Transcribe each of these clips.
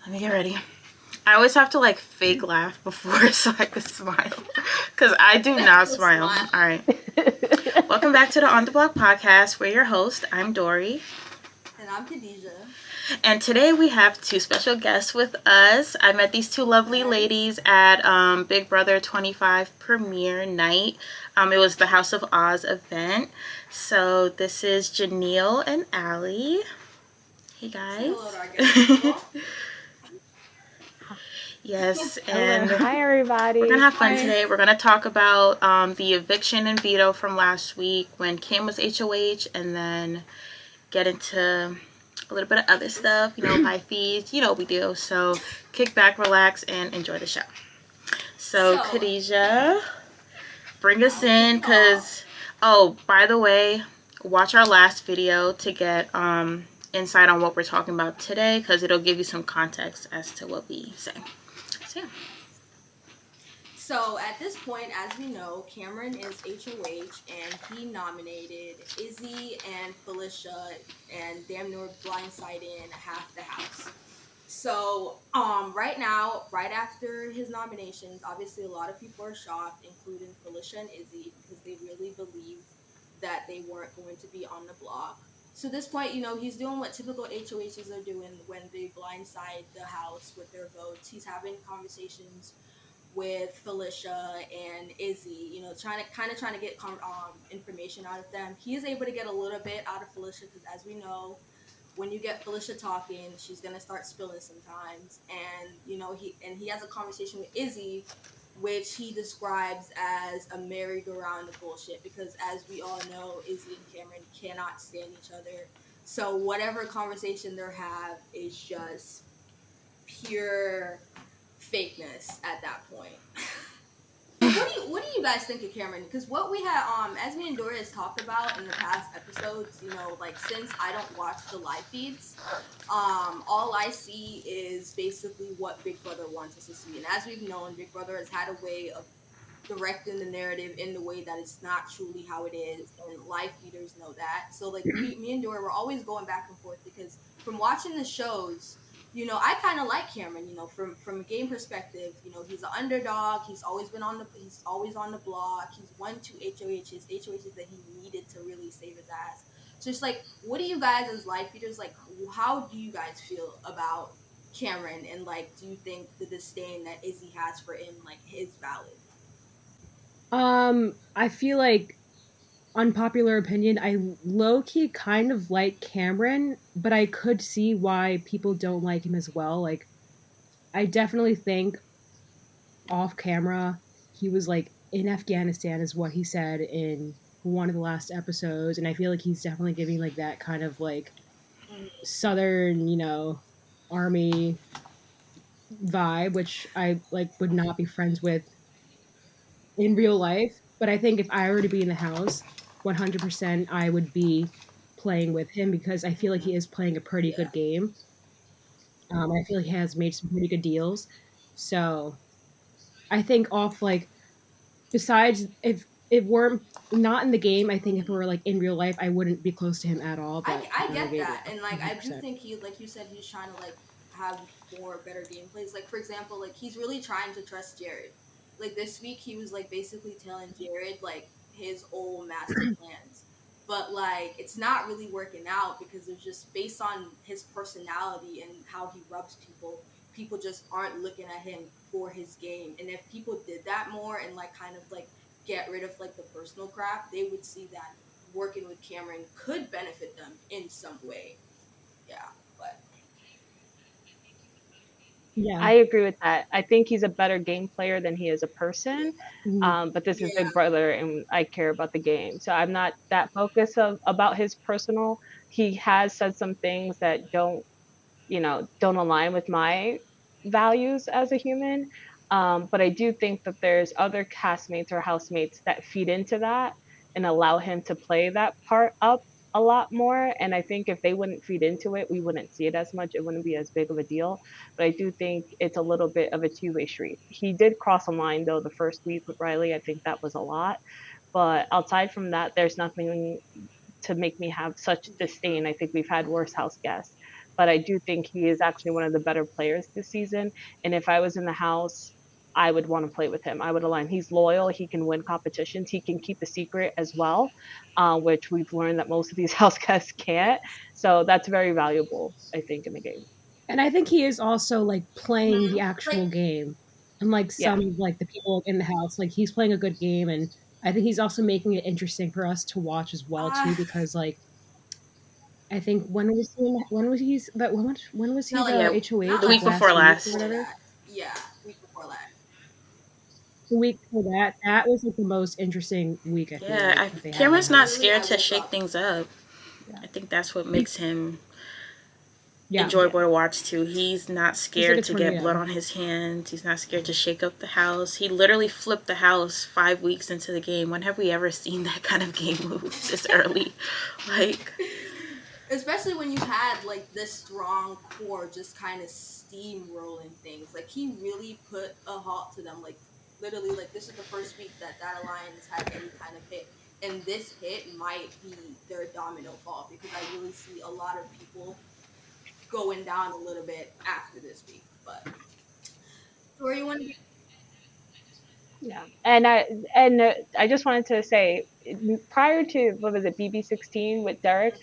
Let me get ready. I always have to like fake laugh before so I can smile. Because I do not smile. All right. Welcome back to the On the Block podcast. We're your host. I'm Dory. And I'm Khadeja. And today we have two special guests with us. I met these two lovely ladies at Big Brother 25 premiere night. It was the House of Oz event. So this is Yannil and Allie. Hey guys. Hello to our guests. Yes, and hi everybody. We're gonna have fun today. We're gonna talk about the eviction and veto from last week when Kim was HOH, and then get into a little bit of other stuff, buy fees, we do. So kick back, relax, and enjoy the show. So Khadeja, bring us in, because, by the way, watch our last video to get insight on what we're talking about today, because it'll give you some context as to what we say. So at this point, as we know, Cameron is HOH, and he nominated Izzy and Felicia, and damn near blindsiding half the house. So right now, right after his nominations, obviously a lot of people are shocked, including Felicia and Izzy, because they really believed that they weren't going to be on the block. So at this point, he's doing what typical HOHs are doing when they blindside the house with their votes. He's having conversations with Felicia and Izzy, trying to get information out of them. He is able to get a little bit out of Felicia, because as we know, when you get Felicia talking, she's gonna start spilling sometimes. And he has a conversation with Izzy, which he describes as a merry-go-round of bullshit, because as we all know, Izzy and Cameron cannot stand each other. So whatever conversation they have is just pure fakeness at that point. What do you guys think of Cameron? Because what we had, as me and Dory has talked about in the past episodes, since I don't watch the live feeds, all I see is basically what Big Brother wants us to see. And as we've known, Big Brother has had a way of directing the narrative in the way that it's not truly how it is, and live feeders know that. So me and Dory, we're always going back and forth, because from watching the shows, I kind of like Cameron, from a game perspective. He's an underdog. He's always on the block. He's won 2 HOHs that he needed to really save his ass. So it's like, what do you guys as live feeders, how do you guys feel about Cameron? And do you think the disdain that Izzy has for him, is valid? I feel like, unpopular opinion, I low-key kind of like Cameron, but I could see why people don't like him as well. I definitely think off camera he was in Afghanistan, is what he said in one of the last episodes, and I feel like he's definitely giving that kind of southern, army vibe, which I would not be friends with in real life. But I think if I were to be in the house, 100% I would be playing with him, because I feel like he is playing a pretty good game. I feel like he has made some pretty good deals. So I think besides, if it weren't not in the game, I think if it were in real life, I wouldn't be close to him at all. But I get that. And I do think he, like you said, he's trying to have more better gameplays. For example, he's really trying to trust Jared. This week, he was basically telling Jared his old master plans, but it's not really working out, because it's just based on his personality and how he rubs people. People just aren't looking at him for his game, and if people did that more and get rid of the personal crap, they would see that working with Cameron could benefit them in some way. Yeah, but. Yeah, I agree with that. I think he's a better game player than he is a person. But this is Big Brother, and I care about the game. So I'm not that focused about his personal. He has said some things that don't align with my values as a human. But I do think that there's other castmates or housemates that feed into that and allow him to play that part up a lot more. And I think if they wouldn't feed into it, we wouldn't see it as much. It wouldn't be as big of a deal. But I do think it's a little bit of a two-way street. He did cross a line, though, the first week with Riley. I think that was a lot. But outside from that, there's nothing to make me have such disdain. I think we've had worse house guests. but I do think he is actually one of the better players this season. And if I was in the house, I would want to play with him. I would align. He's loyal. He can win competitions. He can keep a secret as well, which we've learned that most of these house guests can't. So that's very valuable, I think, in the game. And I think he is also like playing the Mhm. actual Like, game, unlike Yeah. some like the people in the house. Like he's playing a good game, and I think he's also making it interesting for us to watch as well too. Because like I think when was he no, like, the Yeah, HOH the like week last before week last. or before whatever? that. Yeah, week before that. The week for that was like the most interesting week I feel Yeah, like that they had in the Cameron's not house. Literally, I scared to woke shake up. things up. Yeah. I think that's what makes him Yeah, enjoyable to watch too. He's not he's like a scared to get blood tornado. on his hands. He's not scared to shake up the house. He literally flipped the house 5 weeks into the game. When have we ever seen that kind of game move this early? Like, Especially when you had like this strong core just kind of steamrolling things. Like he really put a halt to them. Like literally, like this is the first week that alliance had any kind of hit, and this hit might be their domino fall because I really see a lot of people going down a little bit after this week. But where you want to be? Yeah, and I just wanted to say, prior to what was it, BB16 with Derek,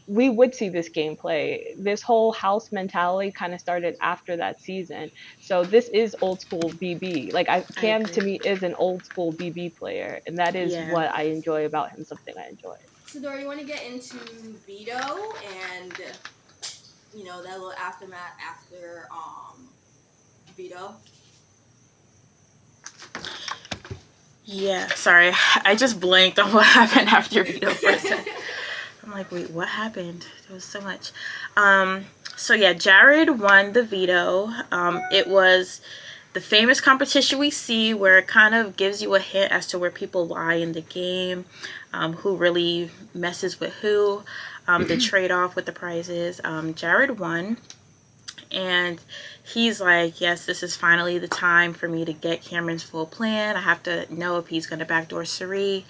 we would see this gameplay. This whole house mentality kind of started after that season. So this is old school BB. Like I Cam to agree. me is an old school BB player, and that is Yeah. what I enjoy about him. Something I enjoy. So Dory, you want to get into veto and that little aftermath after veto? Yeah, sorry. I just blanked on what happened after Vito for a second. I'm like, wait, what happened? There was so much. So yeah, Jared won the veto. It was the famous competition we see where it kind of gives you a hint as to where people lie in the game, who really messes with who, the trade-off with the prizes. Jared won. And he's like, yes, this is finally the time for me to get Cameron's full plan. I have to know if he's going to backdoor Suri.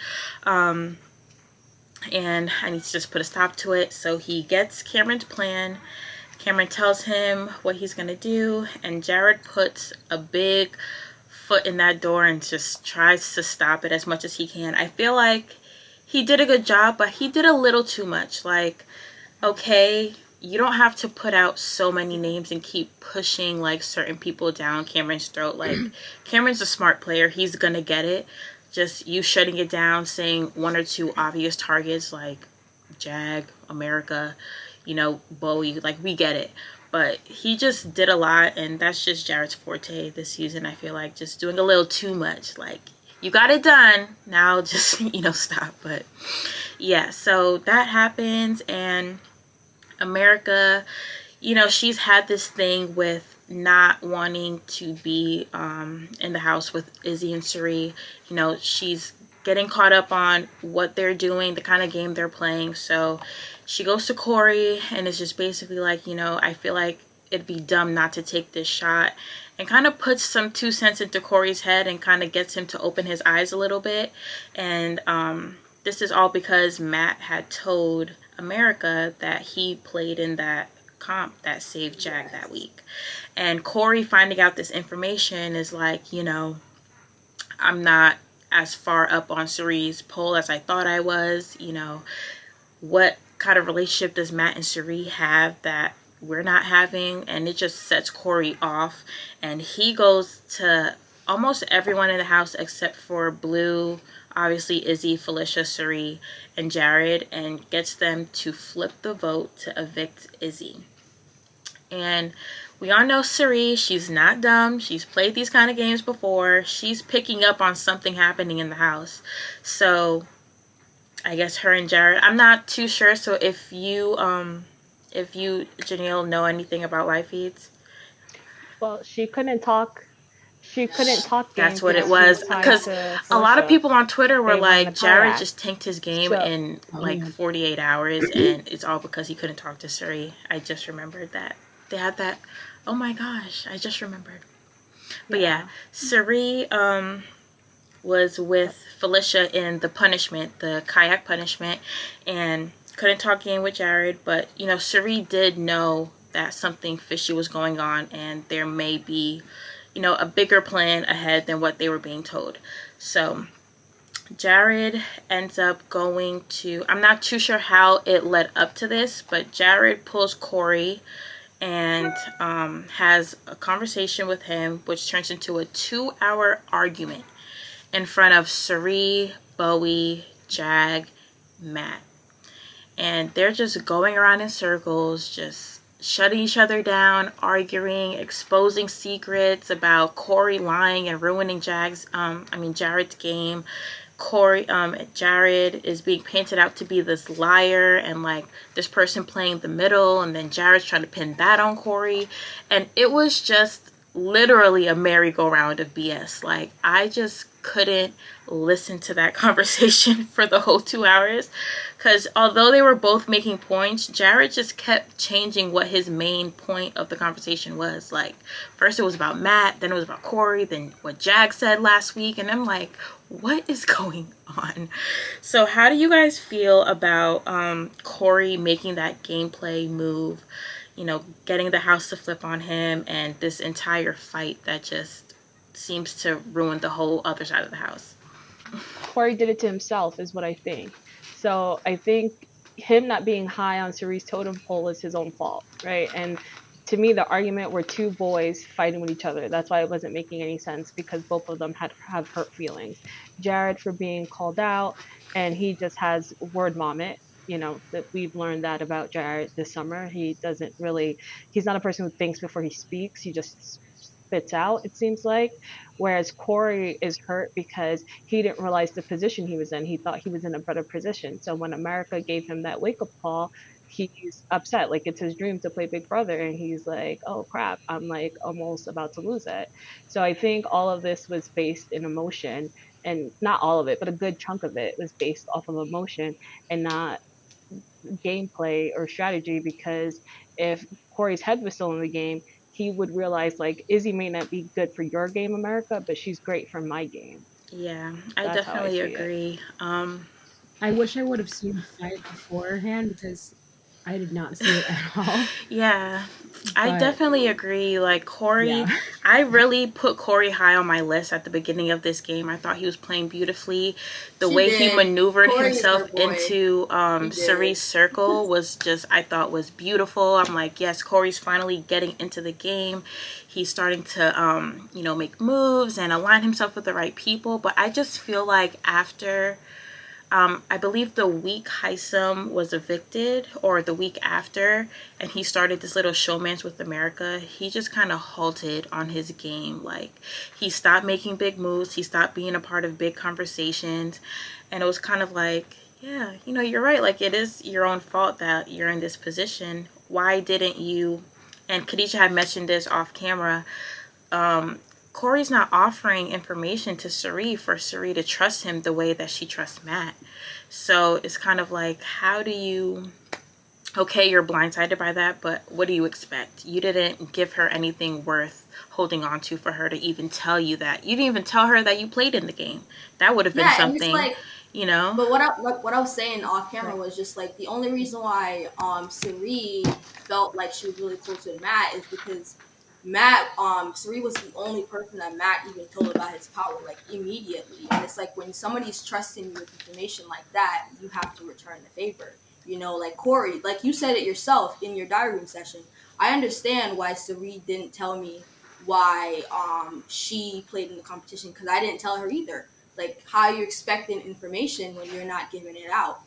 And I need to just put a stop to it. So he gets Cameron's plan. Cameron tells him what he's going to do. And Jared puts a big foot in that door and just tries to stop it as much as he can. I feel like he did a good job, but he did a little too much. Like, okay, you don't have to put out so many names and keep pushing like certain people down Cameron's throat. Like, Cameron's a smart player. He's gonna get it. Just you shutting it down, saying one or two obvious targets like Jag, America, Bowie. Like, we get it. But he just did a lot, and that's just Jared's forte this season. I feel like just doing a little too much. Like, you got it done. Now just, stop. But yeah, so that happens, and America, she's had this thing with not wanting to be in the house with Izzy and Suri. She's getting caught up on what they're doing, the kind of game they're playing. So she goes to Cory and is just basically like, I feel like it'd be dumb not to take this shot, and kind of puts some 2 cents into Cory's head and kind of gets him to open his eyes a little bit. And this is all because Matt had told America that he played in that comp that saved Jag that week. And Cory finding out this information is like, I'm not as far up on Suri's poll as I thought I was. What kind of relationship does Matt and Suri have that we're not having? And it just sets Cory off, and he goes to almost everyone in the house except for Blue, obviously Izzy, Felicia, Suri, and Jared, and gets them to flip the vote to evict Izzy. And we all know Suri, she's not dumb. She's played these kind of games before. She's picking up on something happening in the house. So I guess her and Jared, I'm not too sure. So if you, Yannil, know anything about live feeds? Well, she couldn't talk. She couldn't talk. That's what it was. Because a lot of people on Twitter were like, Jared just tanked his game in like 48 hours, and it's all because he couldn't talk to Suri. I just remembered that. They had that. Oh my gosh, I just remembered. But yeah, Suri was with Felicia in the punishment, the kayak punishment, and couldn't talk game with Jared. But Suri did know that something fishy was going on and there may be, you know, a bigger plan ahead than what they were being told. So Jared ends up going to, I'm not too sure how it led up to this, but Jared pulls Cory and has a conversation with him, which turns into a 2-hour argument in front of Cirie, Bowie, Jag, Matt. And they're just going around in circles, just shutting each other down, arguing, exposing secrets about Cory lying and ruining Jared's game. Jared is being painted out to be this liar and like this person playing the middle, and then Jared's trying to pin that on Cory. And it was just literally a merry-go-round of BS. Like, I just couldn't listen to that conversation for the whole 2 hours, because although they were both making points, Jared just kept changing what his main point of the conversation was. Like, first it was about Matt, then it was about Cory, then what Jag said last week, and I'm like, what is going on? So how do you guys feel about Cory making that gameplay move, you know, getting the house to flip on him, and this entire fight that just seems to ruin the whole other side of the house? Cory did it to himself, is what I think. So I think him not being high on Cirie's totem pole is his own fault, right? And to me, the argument were two boys fighting with each other. That's why it wasn't making any sense, because both of them have hurt feelings. Jared for being called out, and he just has word vomit. You know, that we've learned that about Jared this summer. He's not a person who thinks before he speaks. He just spits out, it seems like. Whereas Cory is hurt because he didn't realize the position he was in. He thought he was in a better position. So when America gave him that wake-up call, he's upset. Like, it's his dream to play Big Brother, and he's like, oh crap, I'm like almost about to lose it. So I think all of this was based in emotion, and not all of it, but a good chunk of it was based off of emotion and not gameplay or strategy. Because if Cory's head was still in the game, he would realize, like, Izzy may not be good for your game, America, but she's great for my game. Yeah, I definitely agree. I wish I would have seen the fight beforehand, because I did not see it at all. Yeah, I definitely agree. Like, Cory, Yeah. I really put Cory high on my list at the beginning of this game. I thought he was playing beautifully. The way he maneuvered himself into Cirie's circle was just, I thought, was beautiful. I'm like, yes, Cory's finally getting into the game. He's starting to, you know, make moves and align himself with the right people. But I just feel like after... I believe the week Hisam was evicted, or the week after, and he started this little showmance with America, he just kind of halted on his game. Like, he stopped making big moves, he stopped being a part of big conversations, and it was kind of like, yeah, you know, you're right. Like, it is your own fault that you're in this position. Why didn't you... And Khadeja had mentioned this off camera. Cory's not offering information to Cirie for Cirie to trust him the way that she trusts Matt. So it's kind of like, how do you... Okay, you're blindsided by that, but what do you expect? You didn't give her anything worth holding on to for her to even tell you that. You didn't even tell her that you played in the game. That would have been something, like, you know? But what I was saying off camera was just, like, the only reason why Cirie felt like she was really close with Matt is because Matt, Cirie was the only person that Matt even told about his power, like, immediately. And it's like, when somebody's trusting you with information like that, you have to return the favor. You know, like Cory, like you said it yourself in your diary room session. I understand why Cirie didn't tell me why she played in the competition, because I didn't tell her either. Like, how you expecting information when you're not giving it out?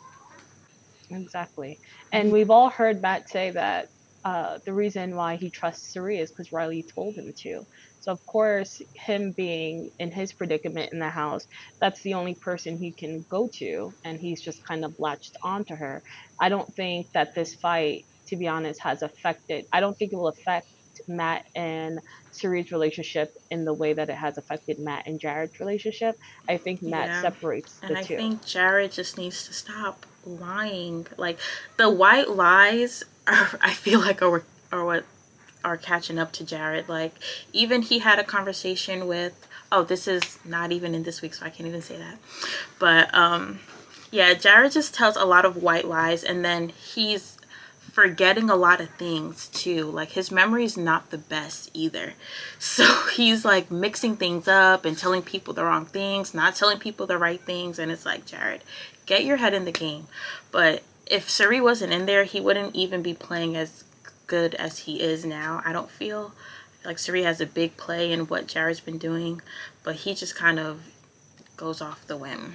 Exactly. And we've all heard Matt say that the reason why he trusts Cirie is because Riley told him to. So, of course, him being in his predicament in the house, that's the only person he can go to, and he's just kind of latched onto her. I don't think that this fight, to be honest, I don't think it will affect Matt and Cirie's relationship in the way that it has affected Matt and Jared's relationship. I think Matt separates the two. And I think Jared just needs to stop lying. Like, the white lies I feel like are what are catching up to Jared. Like, even he had a conversation with, this is not even in this week, so I can't even say that. But yeah, Jared just tells a lot of white lies, and then he's forgetting a lot of things too. Like his memory's not the best either. So he's like mixing things up and telling people the wrong things, not telling people the right things, and it's like, Jared, get your head in the game. But if Suri wasn't in there, he wouldn't even be playing as good as he is now. I don't feel like Suri has a big play in what Jared's been doing, but he just kind of goes off the whim.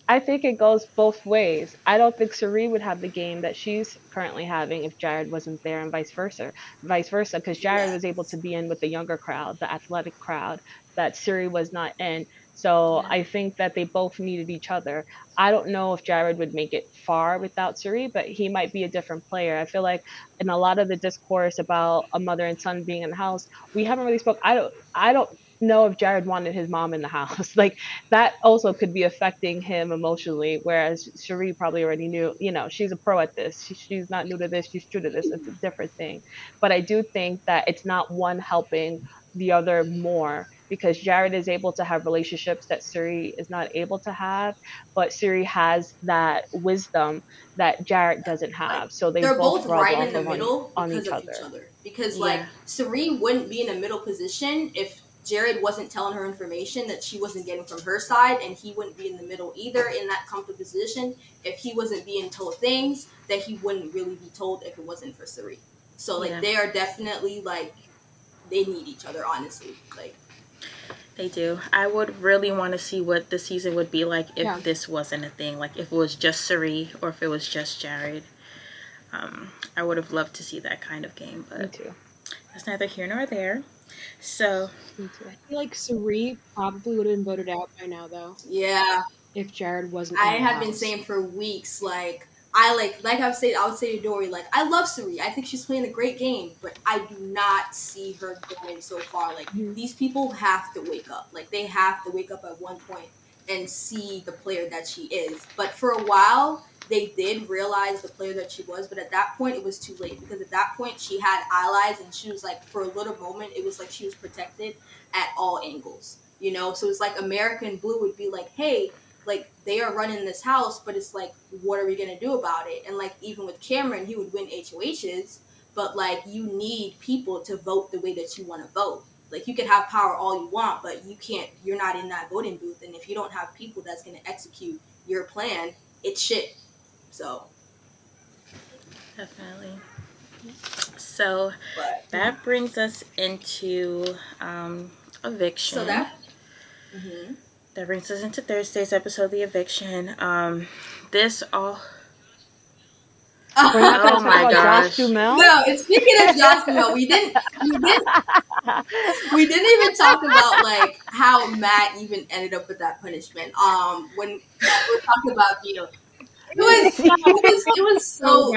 I think it goes both ways. I don't think Suri would have the game that she's currently having if Jared wasn't there, and vice versa, because Jared was able to be in with the younger crowd, the athletic crowd, that Suri was not in. So I think that they both needed each other. I don't know if Jared would make it far without Suri, but he might be a different player. I feel like in a lot of the discourse about a mother and son being in the house, we haven't really spoke. I don't know if Jared wanted his mom in the house. Like that also could be affecting him emotionally. Whereas Cherie probably already knew, she's a pro at this. She's not new to this. She's true to this. It's a different thing. But I do think that it's not one helping the other more because Jared is able to have relationships that Suri is not able to have, but Suri has that wisdom that Jared doesn't have. So they're both rub right off in the middle on because each of other. each other. Because like Suri wouldn't be in a middle position if Jared wasn't telling her information that she wasn't getting from her side, and he wouldn't be in the middle either in that comfortable position if he wasn't being told things that he wouldn't really be told if it wasn't for Suri. So like they are definitely like they need each other, honestly. Like they do. I would really want to see what the season would be like if this wasn't a thing. Like if it was just Suri or if it was just Jared. I would have loved to see that kind of game, but me too. That's neither here nor there. So I feel like Suri probably would have been voted out by now, though. Yeah. If Jared wasn't. I have been saying for weeks, like I would say to Dory, like I love Suri. I think she's playing a great game, but I do not see her going so far. Like these people have to wake up. Like they have to wake up at one point and see the player that she is. But for a while, they did realize the player that she was, but at that point it was too late because at that point she had allies and she was like, for a little moment, it was like she was protected at all angles, So it's like American Blue would be like, hey, like they are running this house, but it's like, what are we going to do about it? And like, even with Cameron, he would win HOHs, but like you need people to vote the way that you want to vote. Like you can have power all you want, but you're not in that voting booth. And if you don't have people that's going to execute your plan, it's shit. So definitely. So that brings us into eviction. So that brings us into Thursday's episode of the eviction. This all. Oh my gosh! No, and speaking of Josh Duhamel, we didn't even talk about like how Matt even ended up with that punishment. When we're talking about Vito. It was so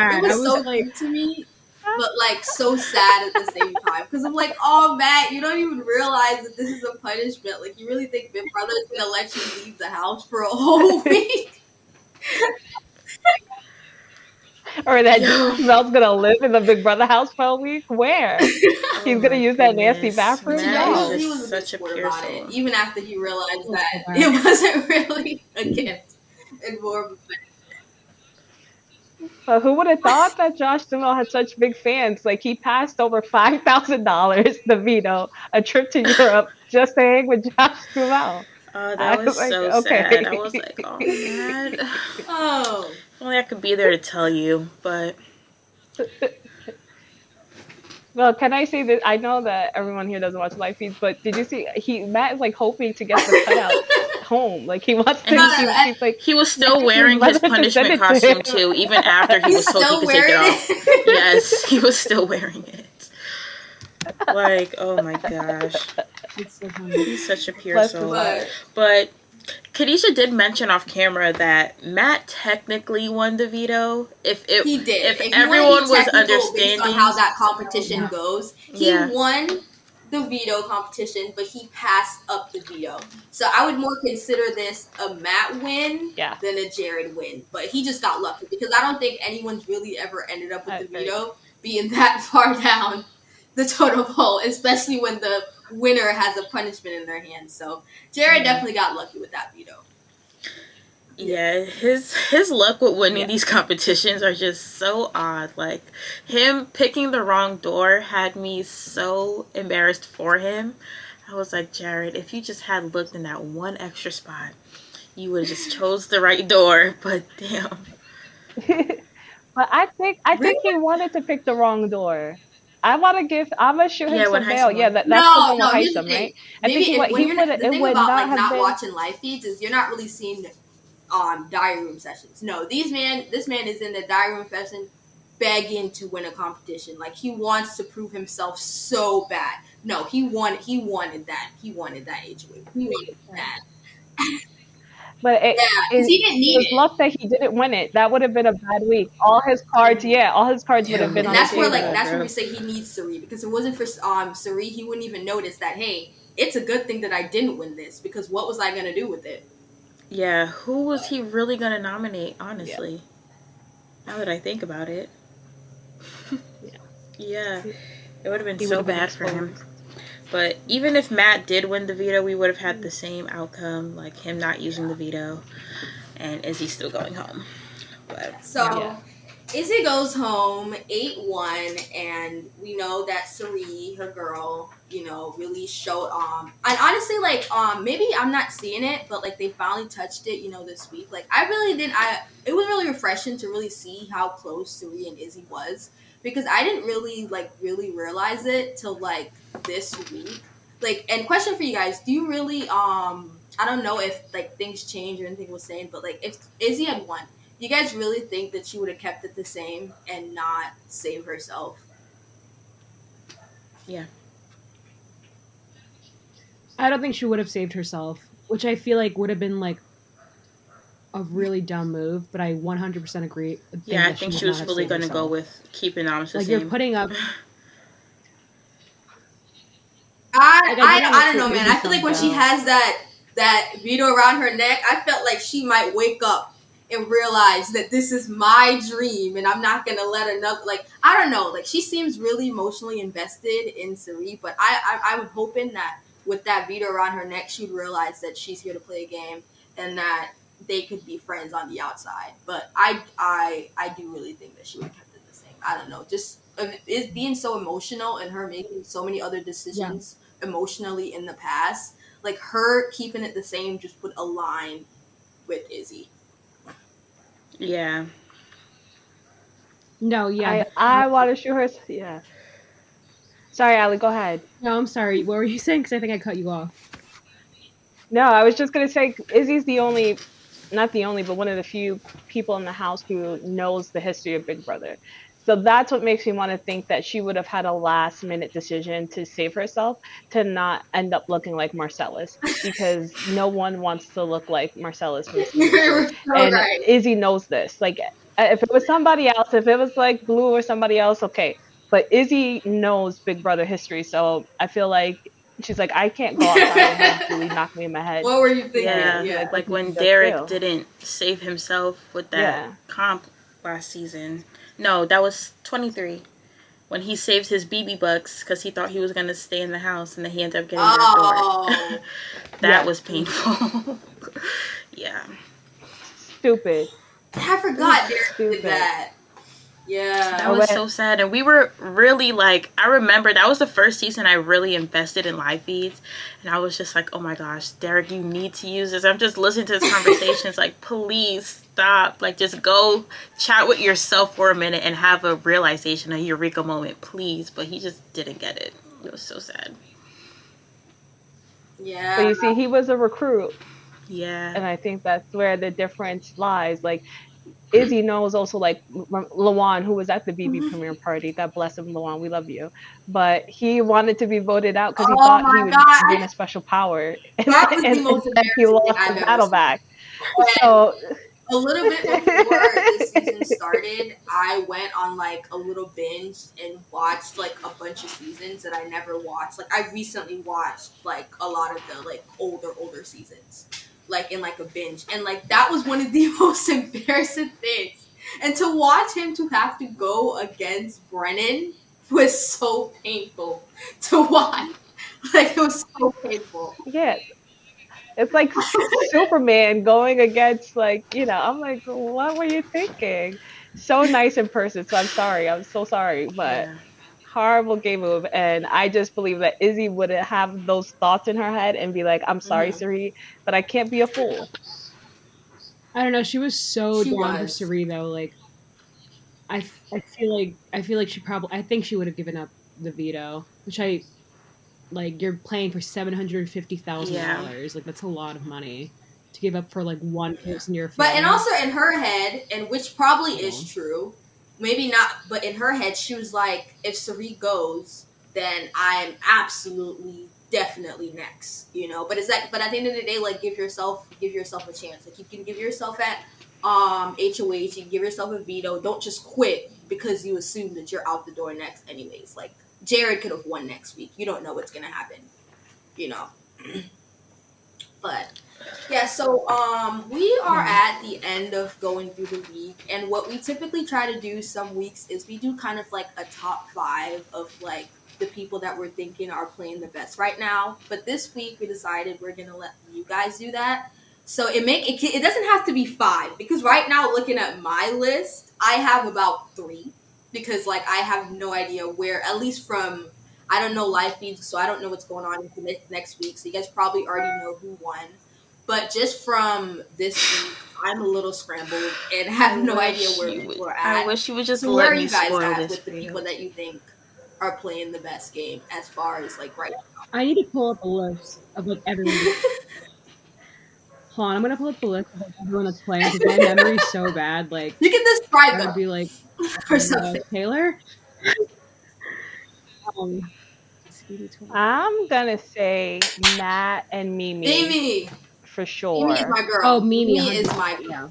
good to me, but like so sad at the same time because I'm like, oh Matt, you don't even realize that this is a punishment. Like you really think Big Brother is gonna let you leave the house for a whole week? Or that Mel's gonna live in the Big Brother house for a week? Where? He's gonna use that nasty bathroom? No. He was such a pure about soul. it, even after he realized that it wasn't really a gift and more of a who would have thought that Josh Duhamel had such big fans? Like he passed over $5,000 to veto a trip to Europe just to hang with Josh Duhamel. Oh, that was like, so sad. I was like, oh man. Oh. Only I could be there to tell you, but. Well, can I say that I know that everyone here doesn't watch live feeds, but did you see Matt is like hoping to get the cutout home. Like he wants to he's like he was still wearing his punishment costume too, even after he was told he could take it off. Yes, he was still wearing it. Like, oh my gosh. He's such a pure soul. But Khadeja did mention off camera that Matt technically won the veto. He did. If everyone was understanding based on how that competition goes, he won the veto competition, but he passed up the veto. So I would more consider this a Matt win than a Jared win. But he just got lucky because I don't think anyone's really ever ended up with the veto being that far down the totem pole, especially when the winner has a punishment in their hands. So Jared definitely got lucky with that veto. Yeah, his luck with winning Yeah. these competitions are just so odd. Like him picking the wrong door had me so embarrassed for him. I was like, Jared, if you just had looked in that one extra spot, you would have just chose the right door. But damn. But I think Really? he wanted to pick the wrong door. I'm gonna shoot him Yeah, when some bail. Heisen Yeah, won. that's the No, one with no. Here's the Heisem, thing. right? I Maybe think if when he you're would not, the it thing would about not like have not been. watching live feeds is you're not really seeing diary room sessions. No, this man is in the diary room session begging to win a competition. Like he wants to prove himself so bad. No, he wanted that. He wanted that HOH. He wanted that. But Yeah, because he didn't it need was it. luck that he didn't win it. That would have been a bad week. All his cards, yeah, all his cards would have been Dude, And on the he that's where did like table. that, that's where bro. we say he needs Suri, because if it wasn't for Suri, he wouldn't even notice that, hey, it's a good thing that I didn't win this, because what was I gonna do with it? Yeah, who was he really gonna nominate? Yeah, Honestly, now that I think about it, yeah. yeah, He, it would have been he would so have been bad for him. exposed. But even if Matt did win the veto, we would have had the same outcome, like him not using the veto, and Izzy still going home. But yeah, So Yeah. Izzy goes home 8-1, and we know that Suri, her girl, really showed and honestly, like maybe I'm not seeing it, but like they finally touched it, this week. Like I really didn't I it was really refreshing to really see how close Suri and Izzy was, because I didn't really realize it till like this week. Like, and question for you guys, do you really I don't know if like things changed or anything was saying, but like if Izzy had won, you guys really think that she would have kept it the same and not save herself? yeah, I don't think she would have saved herself, which I feel like would have been like a really dumb move. But I 100% agree. Think yeah. I that she think would she not was have really saved gonna go herself. with keeping Amos the Like you're same. putting up. I Like I I, get I don't honestly know, man. Izzy I feel like felt when she bad. has that veto around her neck, I felt like she might wake up and realize that this is my dream and I'm not gonna let another, like, I don't know, like she seems really emotionally invested in Sari, but I'm hoping that with that veto around her neck, she'd realize that she's here to play a game and that they could be friends on the outside. But I do really think that she would have kept it the same. I don't know, just it being so emotional and her making so many other Yeah. decisions emotionally in the past, like her keeping it the same just would align with Izzy. Yeah, No. Yeah. I want to shoot her. Yeah. Sorry, Ali, go ahead. No. I'm sorry. What were you saying? Because I think I cut you off. No, I was just gonna say Izzy's the only, not the only, but one of the few people in the house who knows the history of Big Brother. So that's what makes me want to think that she would have had a last minute decision to save herself, to not end up looking like Marcellus, because no one wants to look like Marcellus from season two. You're so And right. Izzy knows this. Like, if it was somebody else, if it was like Blue or somebody else, okay. But Izzy knows Big Brother history, so I feel like she's like, I can't go outside and have Julie knock me in my head. What were you Yeah, thinking? yeah. be like, Yeah. what Like did you when just Derek do? didn't save himself with that Yeah. comp last season. No, that was 23. When he saved his BB bucks because he thought he was gonna stay in the house, and then he ended up getting backdoored. Oh. That Yeah. was painful. Yeah. Stupid. I forgot Derek did Stupid. that. That Yeah. Or was when so sad. And we were really like, I remember that was the first season I really invested in live feeds. And I was just like, oh my gosh, Derek, you need to use this. I'm just listening to his conversations like, please stop. Like, just go chat with yourself for a minute and have a realization, a eureka moment, please. But he just didn't get it. It was so sad. But Yeah. you see, he was a recruit, Yeah. and I think that's where the difference lies. Like, Izzy knows also, like Lawan, who was at the BB premiere party. God bless him, Lawan. We love you. But he wanted to be voted out because he Oh thought he my would gain god. a special power, and, That was the and most instead he embarrassing thing lost the I've ever battle seen. back. And So a little bit before this season started, I went on like a little binge and watched like a bunch of seasons that I never watched. Like I recently watched like a lot of the like older seasons, like in like a binge, and like that was one of the most embarrassing things. And to watch him to have to go against Brennan was so painful to watch. Like it was so painful. yeah, It's like Superman going against, like, I'm like, what were you thinking? So nice in person. So I'm sorry. I'm so sorry, but Yeah. horrible game move. And I just believe that Izzy wouldn't have those thoughts in her head and be like, I'm sorry, Hmm. Sari, but I can't be a fool. I don't know. She was so She down for was. Sari though. Like I feel like she probably I think she would have given up the veto, which I like. You're playing for Yeah. $750,000. Like that's a lot of money to give up for like one person you're a But and fan of. also in her head, and which probably is So, true, maybe not, but in her head, she was like, if Sari goes, then I'm absolutely definitely next, you know. But it's like, but at the end of the day, like give yourself a chance. Like you can give yourself at HOH, you can give yourself a veto. Don't just quit because you assume that you're out the door next, anyways. Like Jared could have won next week. You don't know what's gonna happen, you know. But yeah, so we are yeah. at the end of going through the week, and what we typically try to do some weeks is we do kind of like a top five of like the people that we're thinking are playing the best right now. But this week we decided we're gonna let you guys do that. So it doesn't have to be five because right now looking at my list, I have about three because like I have no idea where at least from I don't know live feeds, so I don't know what's going on into next week. So you guys probably already know who won. But just from this week, I'm a little scrambled and have no idea where people are I at. wish you would just So where let are me you guys spoil at this with the for you. people that you think are playing the best game as far as like right I need to pull up a list of like everyone. Hold on, I'm gonna pull up the list of like everyone that's playing because my memory's so bad. Like now? You can describe I would them be like or something. Taylor. Um, Speedy 12. I'm gonna say Matt and Mimi Mimi. for Mimi is sure. my Oh, girl. Mimi, Mimi is 100%. my girl. Yeah.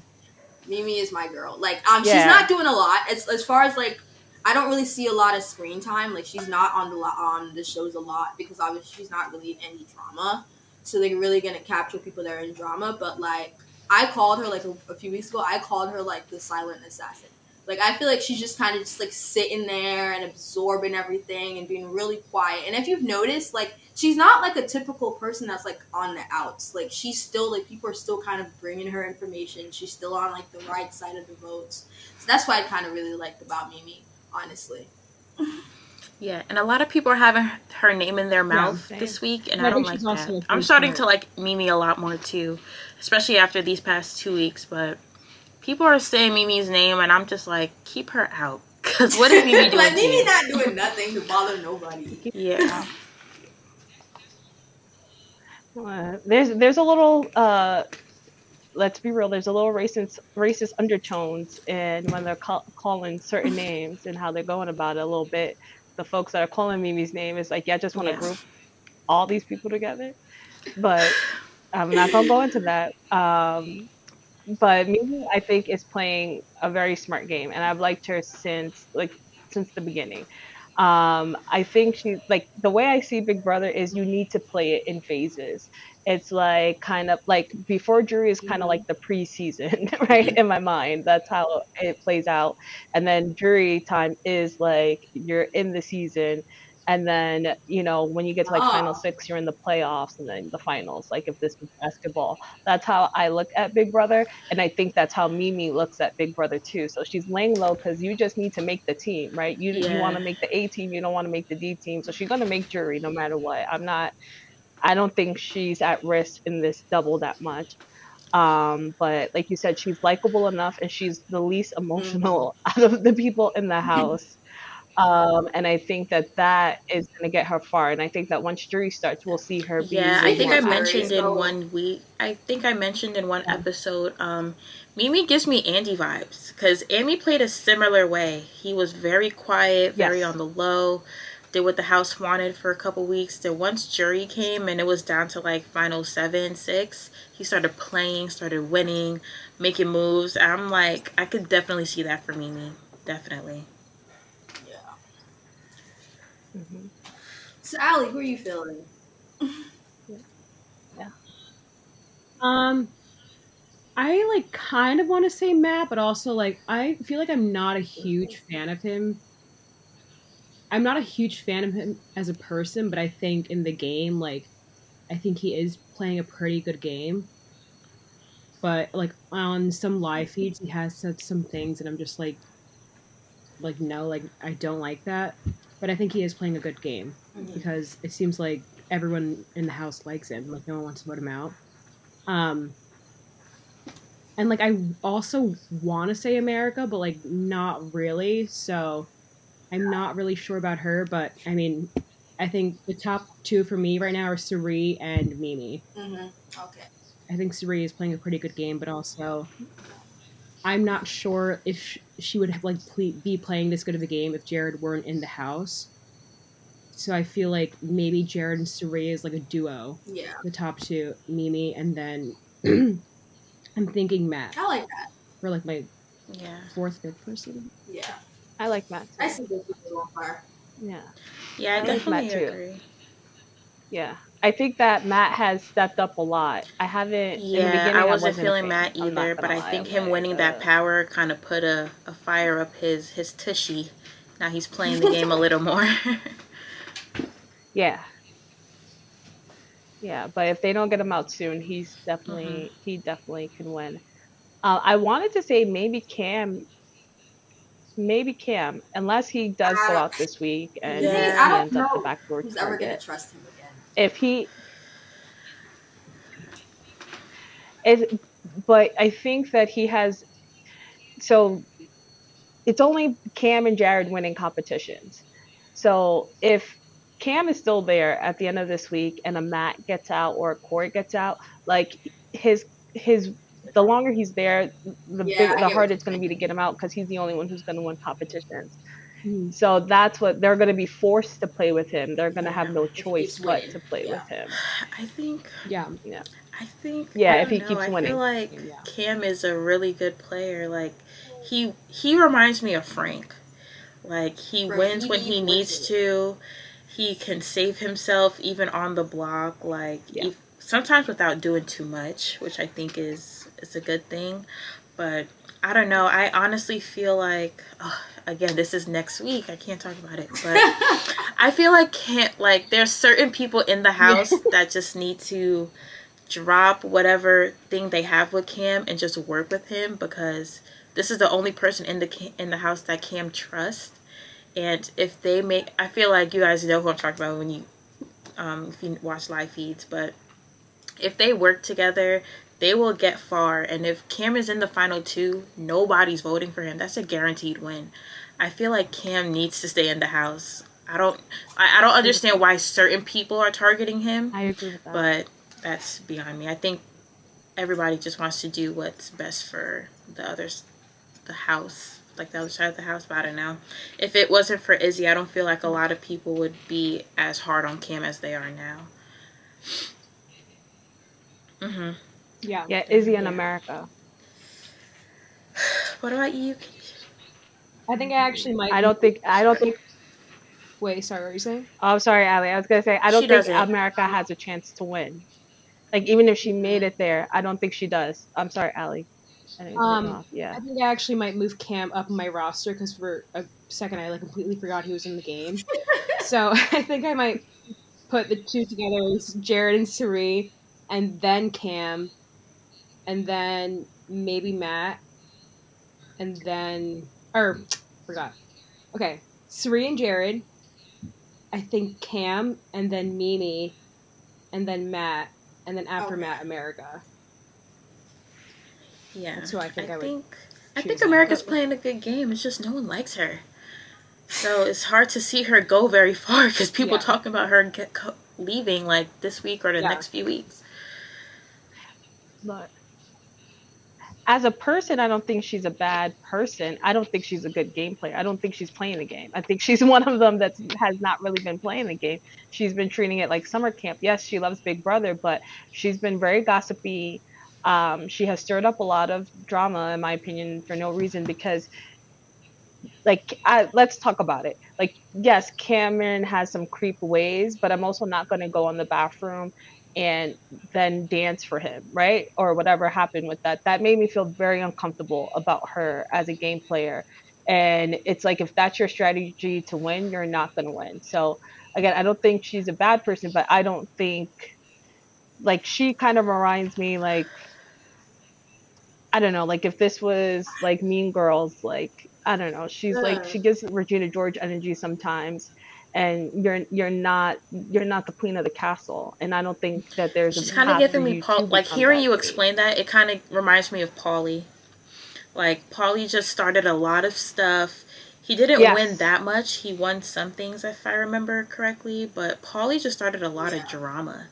Mimi is my girl. Like, she's Yeah. not doing a lot as far as like I don't really see a lot of screen time. Like, she's not on the shows a lot because obviously she's not really in any drama. So they're really gonna capture people that are in drama. But like, I called her like a few weeks ago. I called her like the silent assassin. Like, I feel like she's just kind of just like sitting there and absorbing everything and being really quiet. And if you've noticed, like, she's not like a typical person that's like on the outs. Like, she's still like people are still kind of bringing her information. She's still on like the right side of the votes. So that's what I kind of really liked about Mimi, honestly. Yeah, and a lot of people are having her name in their Yeah. mouth Same. this week, and But I I don't think she's like also that. like I'm pretty starting smart. to like Mimi a lot more too, especially after these past 2 weeks. But people are saying Mimi's name, and I'm just like, keep her out. Because what is Mimi doing Like, to Mimi you? not doing nothing to bother nobody. Yeah. There's a little let's be real, there's a little racist undertones in when they're calling certain names and how they're going about it a little bit. The folks that are calling Mimi's name is like, yeah, I just want to Yeah. group all these people together. But I'm not gonna go into that. But Mimi, I think, is playing a very smart game, and I've liked her since the beginning. I think she's like, the way I see Big Brother is you need to play it in phases. It's like kind of like before jury is kind of like the preseason, right? In my mind, that's how it plays out. And then jury time is like you're in the season. And then, when you get to like final Oh, six, you're in the playoffs and then the finals, like if this was basketball. That's how I look at Big Brother. And I think that's how Mimi looks at Big Brother too. So she's laying low because you just need to make the team, right? You want Yeah. to make the A team, you don't want to make the D team. So she's gonna make jury no matter what. I don't think she's at risk in this double that much. But like you said, she's likable enough and she's the least mm-hmm. emotional out of the people in the house. And I think that that is going to get her far. And I think that once jury starts, we'll see her be Yeah, I way think Speaking more I of jury, mentioned active. in so 1 week. I think I mentioned in one Yeah. episode. Mimi gives me Andy vibes because Amy played a similar way. He was very quiet, very Yes. on the low. Did what the house wanted for a couple weeks. Then once jury came and it was down to like final 7, 6, he started playing, started winning, making moves. I'm like, I could definitely see that for Mimi. Definitely. yeah. Hmm. So Allie, who are you feeling? Yeah. Um, I like kind of want to say Matt, but also like I feel like I'm not a huge fan of him. I'm not a huge fan of him as a person, but I think in the game, like I think he is playing a pretty good game. But like on some live feeds, he has said some things, and I'm just like no, like I don't like that. But I think he is playing a good game because it seems like everyone in the house likes him. Like no one wants to vote him out. And like I also want to say America, but like not really. So I'm not really sure about her. But I mean, I think the top two for me right now are Suri and Mimi. Okay. I think Suri is playing a pretty good game, but also I'm not sure if she would have be playing this good of a game if Jared weren't in the house. So I feel like maybe Jared and Suri is like a duo. Yeah. The top two, Mimi, and then I'm thinking Matt. I like that. For like my fourth, fifth person. Yeah. I like Matt. I see this so far. Yeah. Yeah, I definitely like Matt agree. Yeah. I think that Matt has stepped up a lot. I haven't. Yeah, in the beginning, I wasn't feeling a fan. Matt I'm not either, gonna but I lie. think I'm him like, winning that power kind of put a fire up his tushy. Now he's playing the game a little more. Yeah. Yeah, but if they don't get him out soon, he definitely can win. I wanted to say maybe Cam, unless he does go out this week and he ends up the backdoor who's ever gonna target. trust him again. If he is, but I think that he has. So it's only Cam and Jared winning competitions. So if Cam is still there at the end of this week and a Matt gets out or a Cory gets out, like his the longer he's there, the harder it's going to be to get him out because he's the only one who's going to win competitions. So that's what they're going to be forced to play with him. They're going to have no choice but to play with him. I think. I think. Yeah, if he keeps winning. I feel like Cam is a really good player. Like he reminds me of Frank. Like he wins when he needs to. He can save himself even on the block. Like sometimes without doing too much, which I think is a good thing. But I don't know. I honestly feel like again, this is next week. I can't talk about it, but I feel like there's certain people in the house that just need to drop whatever thing they have with Cam and just work with him because this is the only person in the house that Cam trusts. And if they make, I feel like you guys know who I'm talking about when you if you watch live feeds, but if they work together, they will get far. And if Cam is in the final two, nobody's voting for him. That's a guaranteed win. I feel like Cam needs to stay in the house. I don't understand why certain people are targeting him. I agree with that. But that's beyond me. I think everybody just wants to do what's best for the house, like the other side of the house. But I don't know. If it wasn't for Izzy, I don't feel like a lot of people would be as hard on Cam as they are now. Yeah, Izzy in America. What about you? I think I actually might. I don't think. Wait, sorry, what were you saying? Oh, sorry, Ali. I was gonna say I don't think America has a chance to win. Like even if she made it there, I don't think she does. I'm sorry, Ali. I think I actually might move Cam up in my roster because for a second I completely forgot he was in the game. So I think I might put the two together as Jared and Suri, and then Cam, and then maybe Matt, and then forgot. Okay, Suri and Jared. I think Cam, and then Mimi, and then Matt, and then after Matt, America. Yeah, that's who I think I think America's playing a good game. It's just no one likes her, so it's hard to see her go very far because people talking about her leaving like this week or the next few weeks. But as a person, I don't think she's a bad person. I don't think she's a good game player. I don't think she's playing the game. I think she's one of them that has not really been playing the game. She's been treating it like summer camp. Yes, she loves Big Brother, but she's been very gossipy. She has stirred up a lot of drama, in my opinion, for no reason because, let's talk about it. Like, yes, Cameron has some creep ways, but I'm also not going to go in the bathroom and then dance for him, right? Or whatever happened with that. That made me feel very uncomfortable about her as a game player. And it's like, if that's your strategy to win, you're not going to win. So again, I don't think she's a bad person, but I don't think like she kind of reminds me like, I don't know, like if this was like Mean Girls, like I don't know, she's like she gives Regina George energy sometimes, and you're not the queen of the castle, and I don't think that there's a She's kind of path for giving me you to like become hearing that you queen. explain that. It kind of reminds me of Paulie. Like Paulie just started a lot of stuff. He didn't win Yes. that much. He won some things if I remember correctly, but Paulie just started a lot of drama.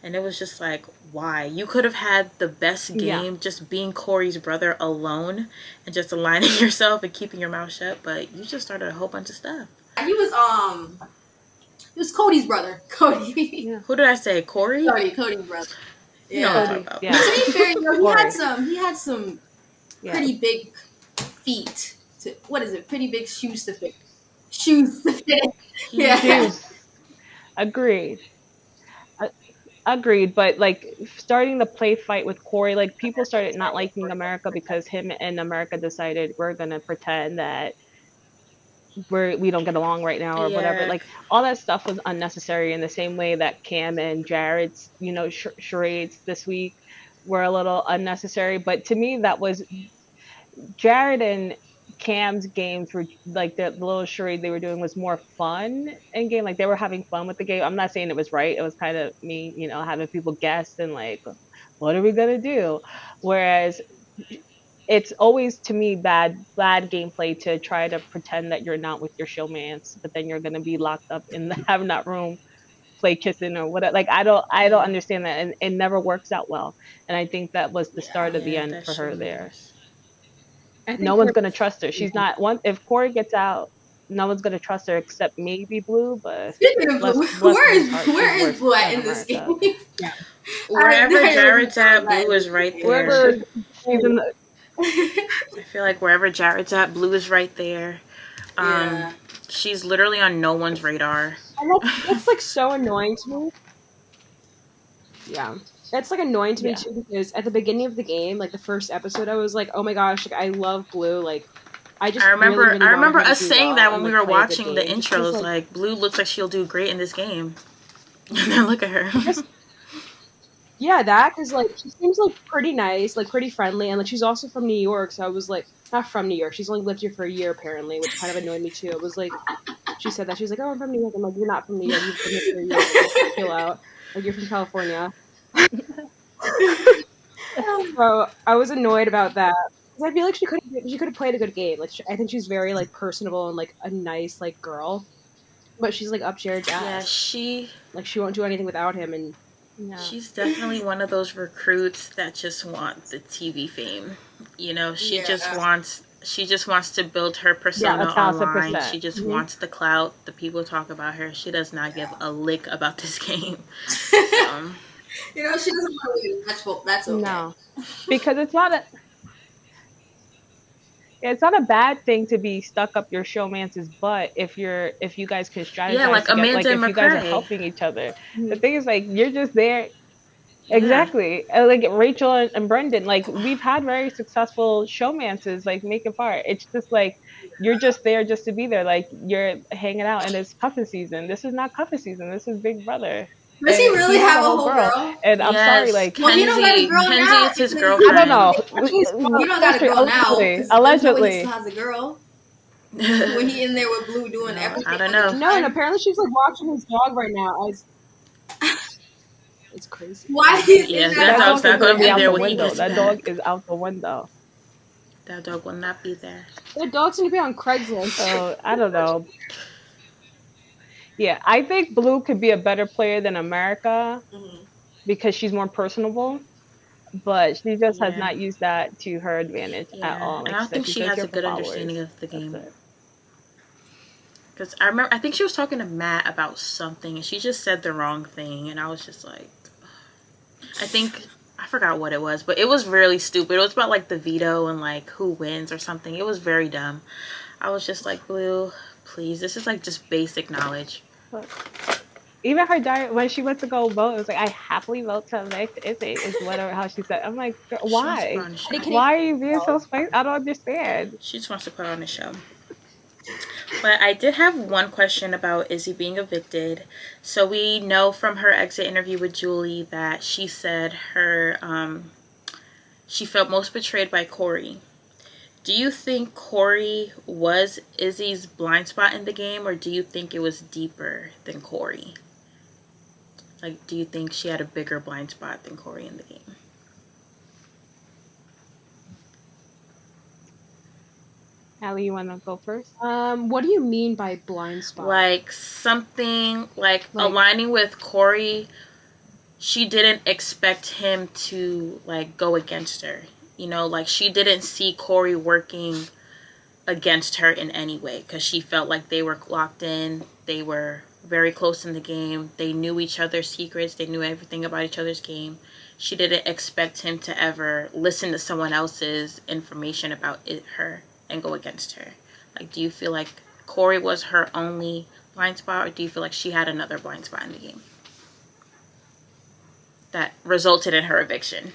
And it was just like, why? You could have had the best Yeah. game just being Cory's brother alone and just aligning yourself and keeping your mouth shut, but you just started a whole bunch of stuff. He was Cody's brother. Cody. Yeah. Who did I say? Cory? Cody's brother. You know what I'm talking Cody, about. yeah. To be fair, you know, Cory. he had some Yeah. pretty big feet. What is it? Pretty big shoes to fit. Shoes to fit. Yeah. Shoes. Agreed. Agreed, but like starting the play fight with Cory, like people started not liking America because him and America decided we're gonna pretend that we don't get along right now or whatever. Yeah. Like all that stuff was unnecessary. In the same way that Cam and Jared's, charades this week were a little unnecessary. But to me, that was Jared and Cam's games were like the little charade they were doing was more fun in game. Like they were having fun with the game. I'm not saying it was right. It was kind of me, having people guess and like, what are we gonna do? Whereas it's always to me bad gameplay to try to pretend that you're not with your showmans, but then you're gonna be locked up in the have not room, play kissing or whatever. Like I don't understand that, and it never works out well. And I think that was the start of the end that for her shit there. matters. No one's gonna trust her. She's not one. If Cory gets out, no one's gonna trust her except maybe Blue. But Speaking of Blue, where is Blue at in this game? Yeah. Wherever Jared's at, Blue is right there. Wherever she's in the, I feel like wherever Jared's at, Blue is right there. She's literally on no one's radar. And that's like so annoying to me. Yeah. That's like annoying to me too, because at the beginning of the game, like the first episode, I was like, "Oh my gosh, like I love Blue." Like, I remember, really I remember wanted her us to do saying well that when and, we like, were play a good watching the game. Just intros. 'cause, Like, Blue looks like she'll do great in this game. And then look at her. yeah, that because like she seems like pretty nice, like pretty friendly, and like she's also from New York. So I was like, not from New York. She's only lived here for a year apparently, which kind of annoyed me too. It was like she said that she's like, "Oh, I'm from New York." I'm like, "You're not from New York. You've been here for a year. Like, chill out. Like you're from California." So I was annoyed about that. 'Cause I feel like she could have played a good game. Like I think she's very like personable and like a nice like girl, but she's like up Jared's ass. Yeah, she won't do anything without him, and she's definitely one of those recruits that just want the TV fame. She just wants to build her persona online. 1,000%. She just wants the clout. The people talk about her. She does not give a lick about this game. She doesn't want to leave. That's okay. No, because it's not a bad thing to be stuck up your showmance's butt if you guys can strategize like together. Amanda Like and if you guys are McCrae. helping each other. The thing is, like, you're just there. Exactly. Like Rachel and Brendan, like we've had very successful showmances like making fire. It's just like you're just there just to be there. Like you're hanging out and it's cuffing season. This is not cuffing season. This is Big Brother. Does he really have a whole girl? And I'm sorry, like well, he don't got a girl Kenzie now. is his girlfriend. I don't know. You don't got a girl now. Allegedly. He still has a girl. When he in there with Blue doing everything. I don't know. No, and apparently she's like watching his dog right now. It's crazy. Why? That dog's not going to be out there the when he window. gets That back. dog is out the window. That dog will not be there. That dog's gonna be on Craigslist. So I don't know. Yeah, I think Blue could be a better player than America because she's more personable, but she just has not used that to her advantage at all. And I don't think she has a good understanding of the game. Because I think she was talking to Matt about something, and she just said the wrong thing, and I was just like, I forgot what it was, but it was really stupid. It was about like the veto and like who wins or something. It was very dumb. I was just like, Blue, please, this is like just basic knowledge. Even her diary, when she went to go vote, it was like, I happily vote to evict Izzy, is whatever how she said. I'm like, why? Why are you being so spicy? I don't understand. She just wants to put on a show. But I did have one question about Izzy being evicted. So we know from her exit interview with Julie that she said she felt most betrayed by Cory. Do you think Cory was Izzy's blind spot in the game, or do you think it was deeper than Cory? Like, do you think she had a bigger blind spot than Cory in the game? Allie, you want to go first? What do you mean by blind spot? Like something like Like- aligning with Cory, she didn't expect him to like go against her. You know, like she didn't see Cory working against her in any way because she felt like they were locked in. They were very close in the game. They knew each other's secrets. They knew everything about each other's game. She didn't expect him to ever listen to someone else's information about her and go against her. Like, do you feel like Cory was her only blind spot, or do you feel like she had another blind spot in the game that resulted in her eviction?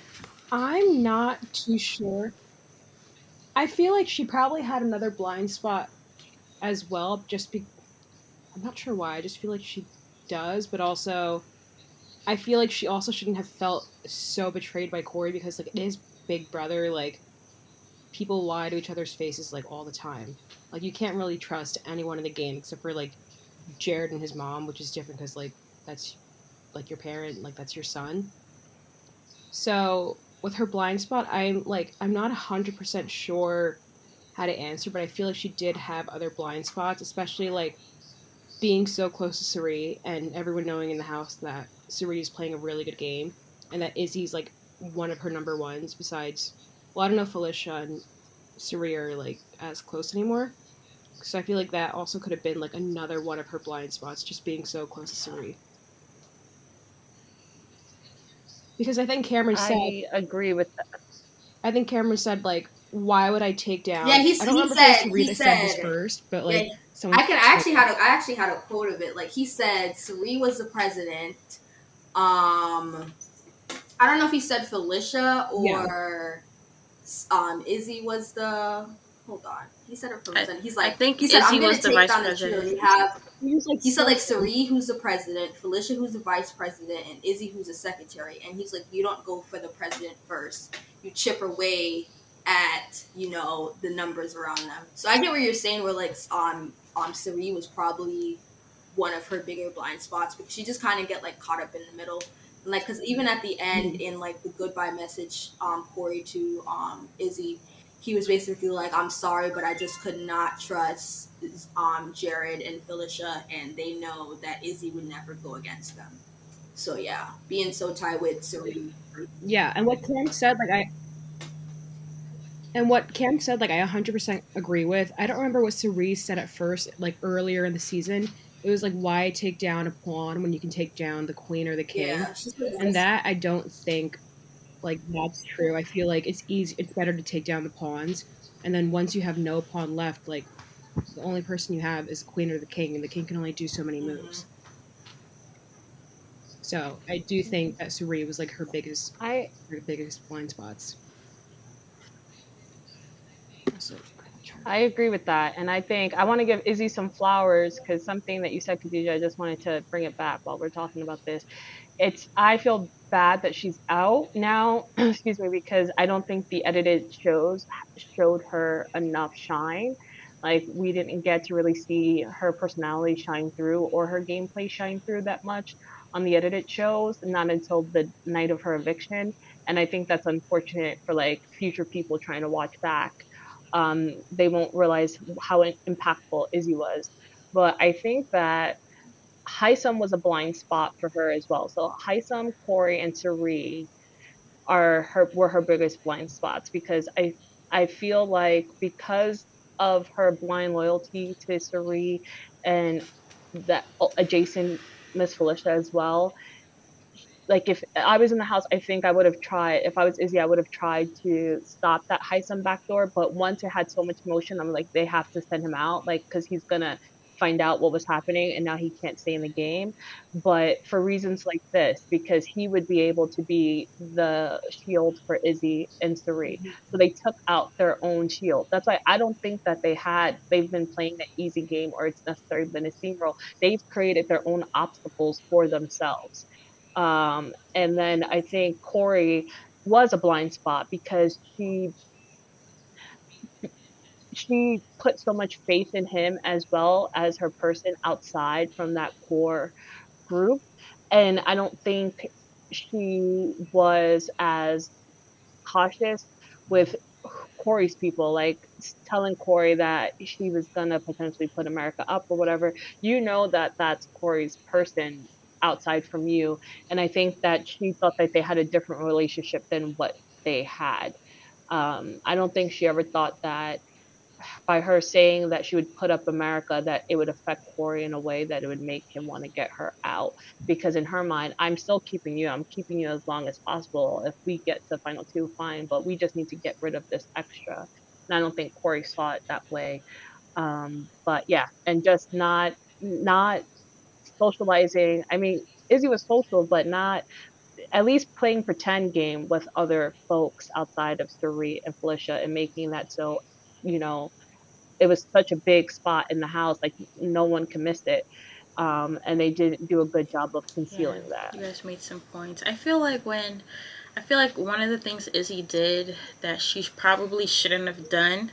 I'm not too sure. I feel like she probably had another blind spot as well, I'm not sure why. I just feel like she does, but also I feel like she also shouldn't have felt so betrayed by Cory because like it is Big Brother, like people lie to each other's faces like all the time. Like you can't really trust anyone in the game except for like Jared and his mom, which is different because like that's like your parent, like that's your son. So with her blind spot, I'm not 100% sure how to answer, but I feel like she did have other blind spots, especially like being so close to Suri and everyone knowing in the house that Suri is playing a really good game and that Izzy's like one of her number ones besides, well, I don't know if Felicia and Suri are like as close anymore. So I feel like that also could have been like another one of her blind spots, just being so close to Suri. Because I think Cameron said, I agree with that. I think Cameron said like, why would I take down? Yeah, I don't remember if it was Suri that said this first, but like yeah, someone. I actually had a quote of it. Like he said, Suri was the president. I don't know if he said Felicia or Izzy was the. Hold on, he said it for president. He's like, I think he said, Izzy I'm gonna was the take vice down president. the have. He said like so Suri, who's the president, Felicia, who's the vice president, and Izzy, who's the secretary. And he's like, you don't go for the president first. You chip away at the numbers around them. So I get what you're saying. Where like Suri was probably one of her bigger blind spots because she just kind of get like caught up in the middle. And, like, because even at the end in like the goodbye message, Cory to Izzy, he was basically like, I'm sorry, but I just could not trust Jared and Felicia, and they know that Izzy would never go against them. So yeah, being so tied with Suri. Yeah, and what Cam said, I 100% agree with. I don't remember what Cerise said at first, like earlier in the season. It was like, why take down a pawn when you can take down the queen or the king? Yeah, And that I don't think like that's true. I feel like it's better to take down the pawns, and then once you have no pawn left, like the only person you have is the queen or the king, and the king can only do so many moves. So I do think that Suri was like her biggest blind spots. I agree with that. And I think I want to give Izzy some flowers because something that you said, Khadeja, I just wanted to bring it back while we're talking about this. I feel bad that she's out now, excuse me, because I don't think the edited shows showed her enough shine. Like we didn't get to really see her personality shine through or her gameplay shine through that much on the edited shows, not until the night of her eviction. And I think that's unfortunate for like future people trying to watch back. They won't realize how impactful Izzy was. But I think that Hisam was a blind spot for her as well. So Hisam, Cory, and Suri were her biggest blind spots because I feel like because of her blind loyalty to Suri and that adjacent Miss Felicia as well. Like if I was in the house, I think I would have tried. If I was Izzy, I would have tried to stop that Hisam backdoor. But once it had so much motion, I'm like, they have to send him out, like because he's gonna find out what was happening, and now he can't stay in the game. But for reasons like this, because he would be able to be the shield for Izzy and Suri. So they took out their own shield. That's why I don't think that they've been playing an easy game or it's necessarily been a steamroll. They've created their own obstacles for themselves. And then I think Cory was a blind spot because she put so much faith in him as well as her person outside from that core group. And I don't think she was as cautious with Cory's people, like telling Cory that she was gonna potentially put America up or whatever. You know that that's Cory's person outside from you, and I think that she thought that they had a different relationship than what they had. I don't think she ever thought that by her saying that she would put up America, that it would affect Cory in a way that it would make him want to get her out. Because in her mind, I'm still keeping you. I'm keeping you as long as possible. If we get to final two, fine. But we just need to get rid of this extra. And I don't think Cory saw it that way. But yeah, and just not socializing. I mean, Izzy was social, but not at least playing pretend game with other folks outside of Suri and Felicia and making that so, you know, it was such a big spot in the house, like no one can miss it. And they didn't do a good job of Yeah, concealing that. you guys made some points. I feel like one of the things Izzy did that she probably shouldn't have done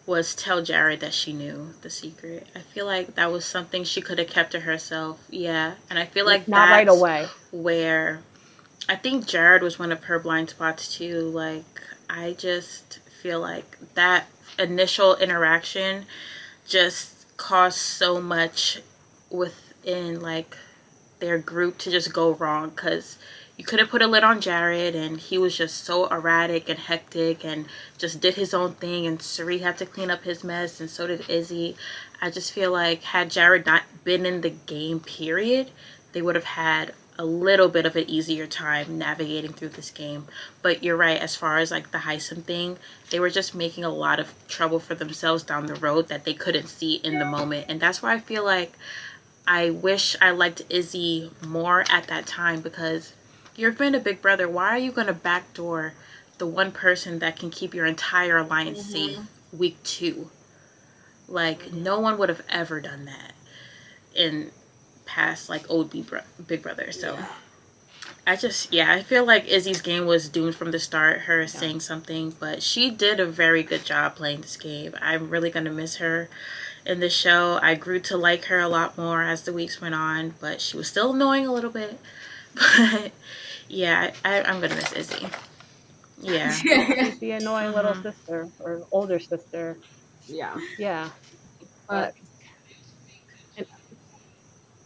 was tell Jared that she knew the secret. I feel like that was something she could have kept to herself. Yeah, and I feel like Not right that's away. where I think Jared was one of her blind spots too. Like, I just feel like that initial interaction just caused so much within like their group to just go wrong, because you could have put a lid on Jared and he was just so erratic and hectic and just did his own thing, and Suri had to clean up his mess and so did Izzy. I just feel like had Jared not been in the game period, they would have had a little bit of an easier time navigating through this game. But you're right, as far as like the Heisem thing, they were just making a lot of trouble for themselves down the road that they couldn't see in the moment. And that's why I feel like I wish I liked Izzy more at that time, because you're been a big brother. Why are you going to backdoor the one person that can keep your entire alliance safe week 2? Like, no one would have ever done that in past like old Big Brother. So I feel like Izzy's game was doomed from the start, her saying something, but she did a very good job playing this game. I'm really going to miss her in the show. I grew to like her a lot more as the weeks went on, but she was still annoying a little bit. But yeah, I'm going to miss Izzy. Yeah. She's the annoying little sister or older sister. Yeah. Yeah.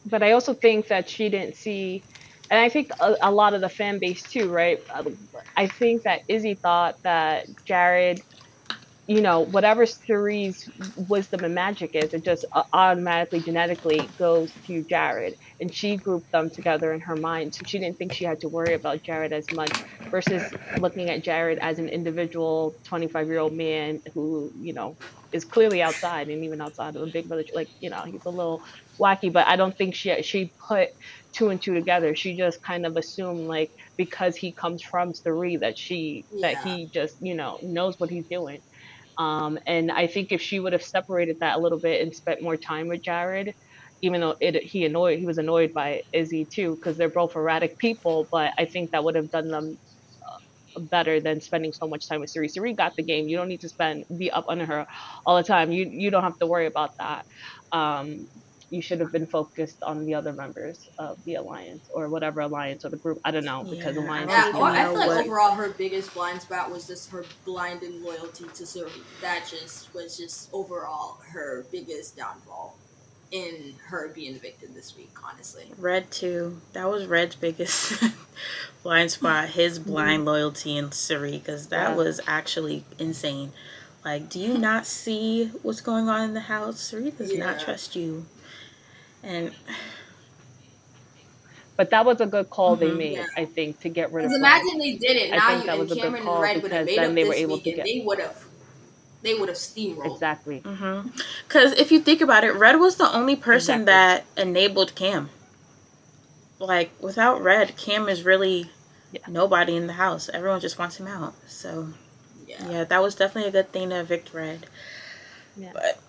But I also think that she didn't see, and I think a lot of the fan base too, right? I think that Izzy thought that Jared, whatever Suri's wisdom and magic is, it just automatically, genetically goes to Jared. And she grouped them together in her mind. So she didn't think she had to worry about Jared as much versus looking at Jared as an individual 25-year-old man who, is clearly outside, and even outside of a big brother, like, he's a little wacky, but I don't think she put 2 and 2 together. She just kind of assumed, like, because he comes from Suri that he just, knows what he's doing. And I think if she would have separated that a little bit and spent more time with Jared, even though he was annoyed by Izzy too, because they're both erratic people, but I think that would have done them better than spending so much time with Suri. Suri got the game. You don't need to be up under her all the time. You don't have to worry about that. You should have been focused on the other members of the alliance or whatever alliance or the group. I don't know, because alliance. I feel like overall her biggest blind spot was just her blinded loyalty to Suri. That was just overall her biggest downfall in her being evicted this week, honestly. Red too. That was Red's biggest blind spot. His blind loyalty in Suri, because that was actually insane. Like, do you not see what's going on in the house? Suri does not trust you. But that was a good call they made, I think, to get rid of. Imagine they did it. I think that was a good call, because then they were able to get. They would have They would have steamrolled. Exactly. Because if you think about it, Red was the only person Exactly. that enabled Cam. Like, without Red, Cam is really Yeah. nobody in the house. Everyone just wants him out. So, yeah, that was definitely a good thing to evict Red. Yeah. But,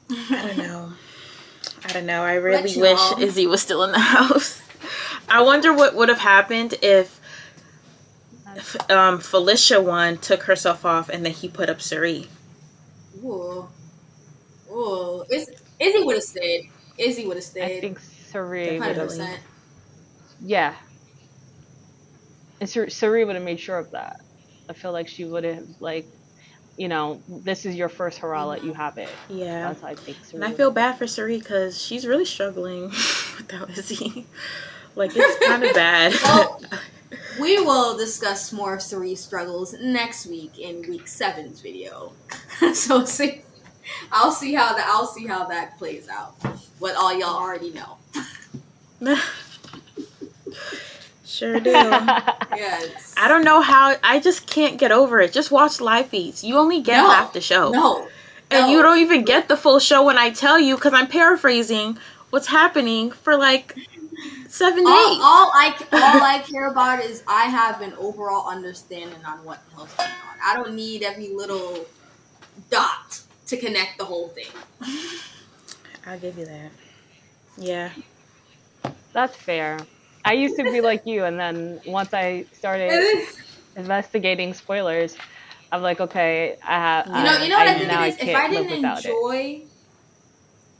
I don't know. I really But, wish y'all, Izzy was still in the house. I wonder what would have happened if Felicia won, took herself off, and then he put up Suri. ooh, ooh, Izzy would have stayed. Izzy would have I stayed. think Suri would Hundred have. Definitely. percent. Yeah, and Suri would have made sure of that. I feel like she would have like, this is your first Harala, you have it. Yeah. That's how I think Suri And I would feel have bad done for it. Suri because she's really struggling without Izzy. Like, it's kind of bad. Well, we will discuss more of Cerie's struggles next week in week 7's video. So see, I'll see how that plays out. What all y'all already know. Sure do. Yes. I don't know how. I just can't get over it. Just watch live feeds. You only get half the show. No. And you don't even get the full show when I tell you, because I'm paraphrasing what's happening for like 7 days. All I care about is I have an overall understanding on what the hell's going on. I don't need every little dot to connect the whole thing. I'll give you that. Yeah. That's fair. I used to be like you, and then once I started investigating spoilers, I'm like, okay, You know what I think now it I is? If I can't live didn't without it. enjoy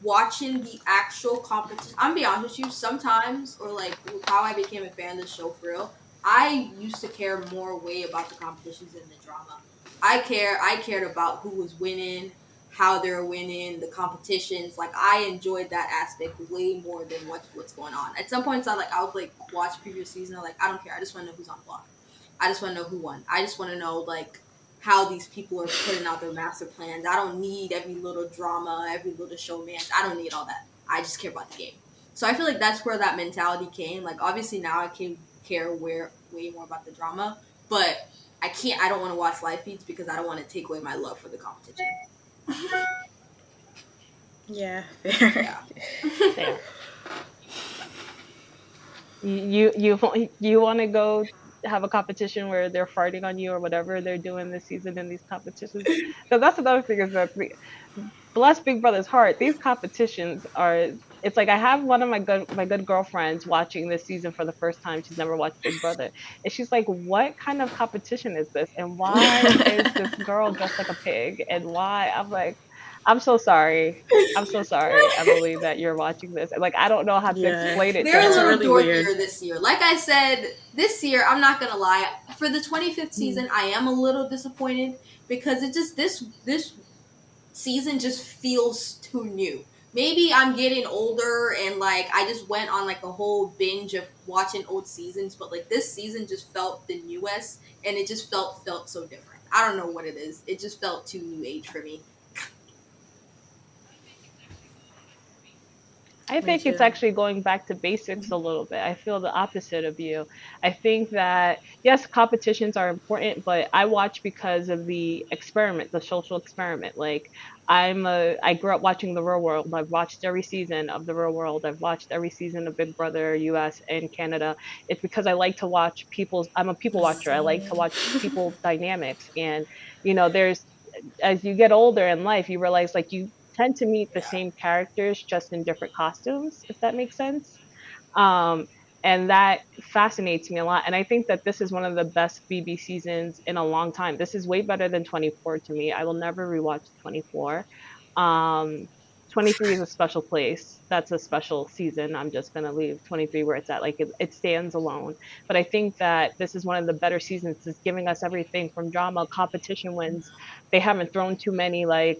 watching the actual competition, I'm gonna be honest with you, sometimes, or like how I became a fan of the show for real, I used to care more way about the competitions than the drama. I cared about who was winning, how they're winning, the competitions. Like I enjoyed that aspect way more than what's going on. At some points I would like watch previous season, I'm like, I don't care, I just wanna know who's on the block. I just wanna know who won. I just wanna know like how these people are putting out their master plans. I don't need every little drama, every little showman. I don't need all that. I just care about the game. So I feel like that's where that mentality came. Like obviously now I can care way more about the drama, but I can't. I don't want to watch live feeds because I don't want to take away my love for the competition. Yeah. Fair. Yeah. Fair. You want to go have a competition where they're farting on you or whatever they're doing this season in these competitions? Because that's another thing is that bless Big Brother's heart, these competitions are. It's like I have one of my good girlfriends watching this season for the first time. She's never watched Big Brother, and she's like, "What kind of competition is this? And why is this girl dressed like a pig? And why?" I'm like, "I'm so sorry. I'm so sorry, Emily, that you're watching this. Like, I don't know how to Yeah. explain it to They're a It's her." little really dorkier weird. this year. Like I said, this year, I'm not gonna lie. For the 25th Mm. season, I am a little disappointed because it just this season just feels too new. Maybe I'm getting older and like I just went on like a whole binge of watching old seasons, but like this season just felt the newest and it just felt so different. I don't know what it is. It just felt too new age for me. I Me think it's too. actually going back to basics a little bit. I feel the opposite of you. I think that, yes, competitions are important, but I watch because of the experiment, the social experiment. Like, I grew up watching The Real World. I've watched every season of The Real World. I've watched every season of Big Brother, US and Canada. It's because I like to watch I'm a people watcher. I like to Same. watch people dynamics. And, there's, as you get older in life, you realize like you tend to meet the Yeah. same characters just in different costumes, if that makes sense. Um, and that fascinates me a lot. And I think that this is one of the best BB seasons in a long time. This is way better than 24 to me. I will never rewatch 24. Um, 23 is a special place. That's a special season. I'm just going to leave 23 where it's at. Like it stands alone. But I think that this is one of the better seasons. It's giving us everything from drama, competition wins. They haven't thrown too many like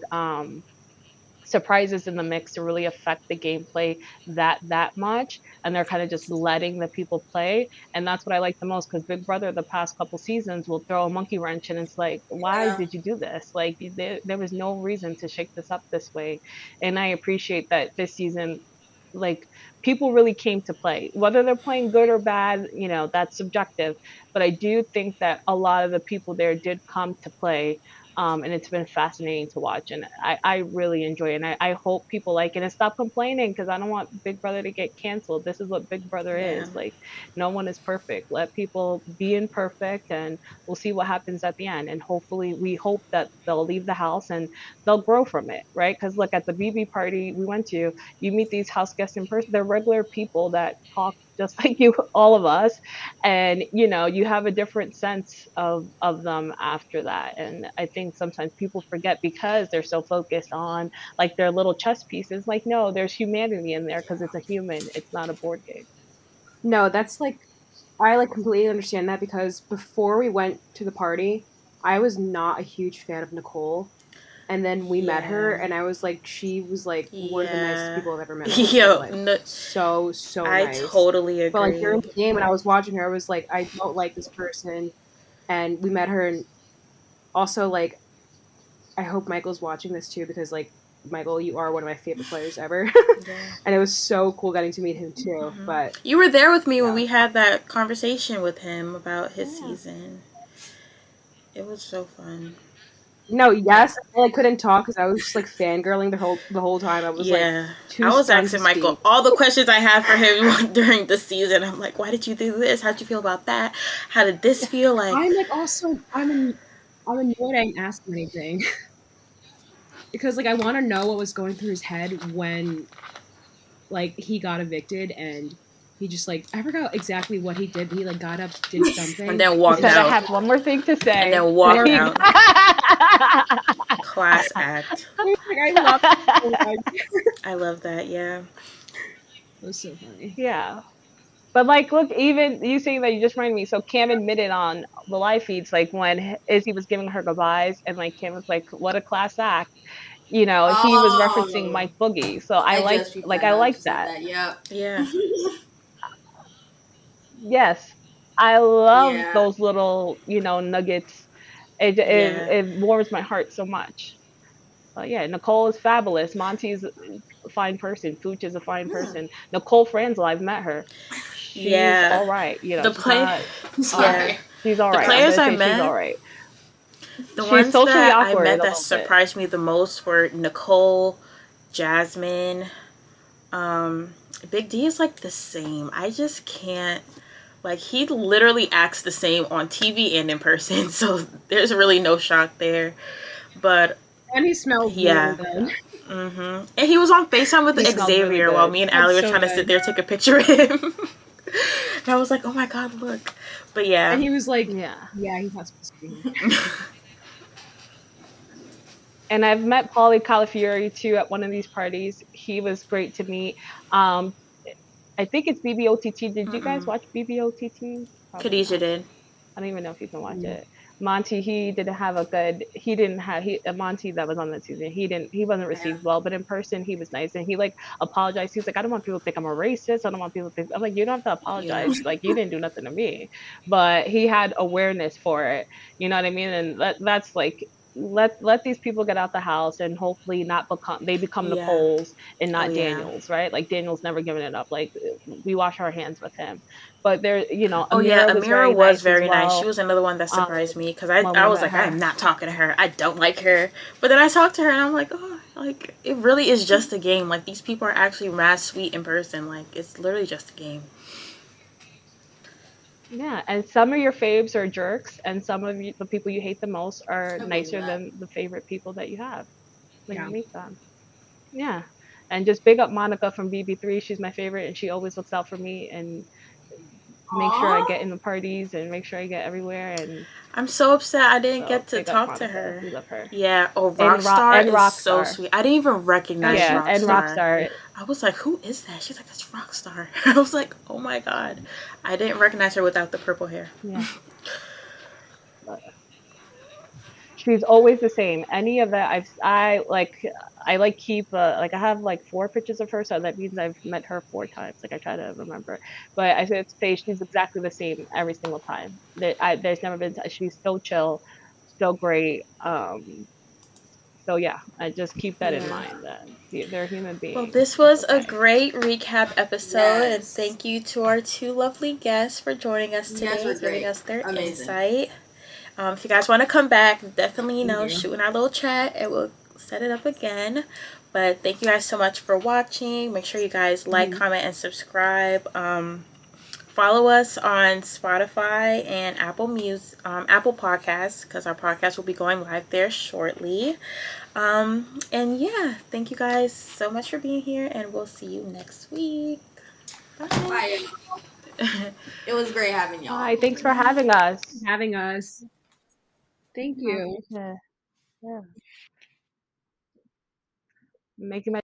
surprises in the mix to really affect the gameplay that much, and they're kind of just letting the people play. And that's what I like the most, because Big Brother the past couple seasons will throw a monkey wrench, and it's like, why Yeah. did you do this? Like there was no reason to shake this up this way. And I appreciate that this season, like, people really came to play, whether they're playing good or bad, that's subjective. But I do think that a lot of the people there did come to play, And it's been fascinating to watch, and I really enjoy it, and I hope people like it and stop complaining, because I don't want Big Brother to get canceled. This is what Big Brother Yeah. is. Like, no one is perfect. Let people be imperfect, and we'll see what happens at the end. And hopefully, we hope that they'll leave the house and they'll grow from it, right? Because look, at the BB party we went to, you meet these house guests in person. They're regular people that talk just like you, all of us, and you have a different sense of them after that. And I think sometimes people forget, because they're so focused on like their little chess pieces. Like, no, there's humanity in there, because it's a human, it's not a board game. No, that's like I like completely understand that, because before we went to the party, I was not a huge fan of Nicole. And then we met her, Yeah. and I was like, she was like one of the nicest Yeah. people I've ever met in my life. Yo, Like, no, so I nice. totally But like during agree. the game, when I was watching her, I was like, I don't like this person. And we met her, and also like, I hope Michael's watching this too, because like, Michael, you are one of my favorite players ever. Yeah. And it was so cool getting to meet him too. But You were there with me when yeah. we had that conversation with him about his Yeah. season. It was so fun. No, yes, I like, couldn't talk because I was just like fangirling the whole time. I was like Yeah. too I was stunned to asking Michael speak. all the questions I had for him during the season. I'm like, why did you do this? How'd you feel about that? How did this feel? Like, I'm like also I'm annoyed I didn't ask him anything because like I want to know what was going through his head when like he got evicted, and he just like I forgot exactly what he did. He like got up, did something, and then He walked said, I out. have one more thing to say. And then walked He- out. Class act. Like, I love it so much. I love that, yeah. It was so funny. Yeah. But like, look, even you saying that, you just reminded me. So Cam admitted on the live feeds, like when Izzy was giving her goodbyes, and like Cam was like, "What a class act," he was referencing Oh, Mike Boogie. So I just peeped that I out. like Just said that. that. Yep. Yeah. Yes, I love Yeah. those little nuggets. Yeah. It warms my heart so much. But yeah, Nicole is fabulous. Monty's a fine person. Pooch is a fine Yeah. person. Nicole Franzel, I've met her. She's Yeah. all right. The She's play, not. yeah. She's all The right. I'm players gonna I say she's all met, right. the She's ones socially that I awkward met a that little bit. surprised me the most were Nicole, Jasmine, Big D is like the same. I just can't. Like, he literally acts the same on TV and in person, so there's really no shock there. But And he smells yeah. really good. And he was on FaceTime with He smells really Xavier while good. me and That's Allie were so trying to good. sit there take a picture of him. And I was like, oh my god, look. But yeah. And he was like, Yeah. yeah, he's not supposed to be here. And I've met Paulie Calafiore too at one of these parties. He was great to meet. I think it's BBOTT. Did you guys watch BBOTT? Probably Khadeja not. did. I don't even know if you can watch it. Monty, he didn't have a good. He didn't have Monty that was on that season. He wasn't received well, but in person he was nice, and he like apologized. He was like, I don't want people to think I'm a racist. I don't want people to think. I'm like, you don't have to apologize. Yeah. Like, you didn't do nothing to me, but he had awareness for it. You know what I mean? And that's like. Let these people get out the house, and hopefully not become Yeah. Nicole's and not Oh, yeah. Daniel's, right? Like, Daniel's never given it up. Like, we wash our hands with him. But there, Oh yeah, Amira was Amira very was nice as very nice. well. She was another one that surprised me because when I we was met like, I her. am not talking to her. I don't like her. But then I talked to her and I'm like, oh, like it really is just a game. Like these people are actually mad sweet in person. Like it's literally just a game. Yeah, and some of your faves are jerks, and some of the people you hate the most are believe nicer that. than the favorite people that you have when Yeah. you meet them. Yeah, and just big up Monica from BB3. She's my favorite, and she always looks out for me and make sure I Aw. get in the parties and make sure I get everywhere. And I'm so upset I didn't so get to big up talk to Monica. her. We love her. Yeah. Oh, And Rockstar is so Rockstar. sweet. I didn't even recognize Yeah, and Rockstar. Rockstar. I was like, who is that? She's like, that's Rockstar. I was like, oh my god. I didn't recognize her without the purple hair. Yeah. She's always the same. Any of that I keep like I have like 4 pictures of her, so that means I've met her 4 times. Like I try to remember, but I say she's exactly the same every single time. There's never been. She's so chill, so great. So yeah, I just keep that in mind that they're human beings. Well, this was It's okay. a great recap episode, and Yes. thank you to our 2 lovely guests for joining us You today, guys were giving great. us their Amazing. insight. If you guys want to come back, definitely, Thank you. shoot in our little chat and we'll set it up again. But thank you guys so much for watching. Make sure you guys like, comment, and subscribe. Follow us on Spotify and Apple Podcasts, because our podcast will be going live there shortly. And yeah, thank you guys so much for being here, and we'll see you next week. Bye. Bye. It was great having y'all. Hi, thanks for having us. Having us. Thank you. Yeah. Making my